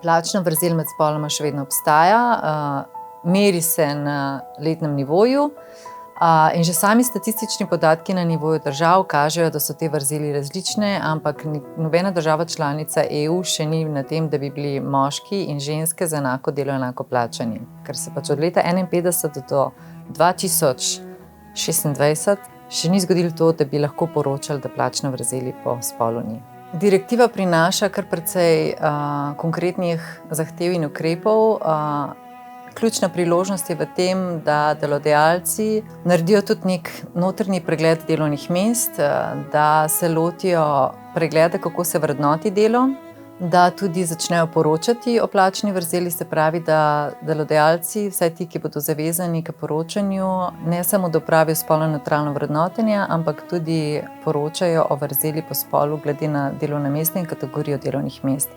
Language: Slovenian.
Plačna vrzel med spoloma še vedno obstaja, meri se na letnem nivoju, in že sami statistični podatki na nivoju držav kažejo, da so te vrzeli različne, ampak nobena država članica EU še ni na tem, da bi bili moški in ženske za enako delo enako plačani. Ker se pač od leta 1951 do 2026 še ni zgodilo to, da bi lahko poročali, da plačne vrzeli po spolu ni. Direktiva prinaša kar precej konkretnih zahtev in ukrepov. Ključna priložnost je v tem, da delodajalci naredijo tudi nek notranji pregled delovnih mest, da se lotijo pregleda, kako se vrednoti delo, da tudi začnejo poročati o plačni vrzeli, se pravi, da delodajalci, vsaj ti, ki bodo zavezani k poročanju, ne samo da opravijo spolno nevtralno vrednotenje, ampak tudi poročajo o vrzeli po spolu glede na delovna mesta in kategorijo delovnih mest.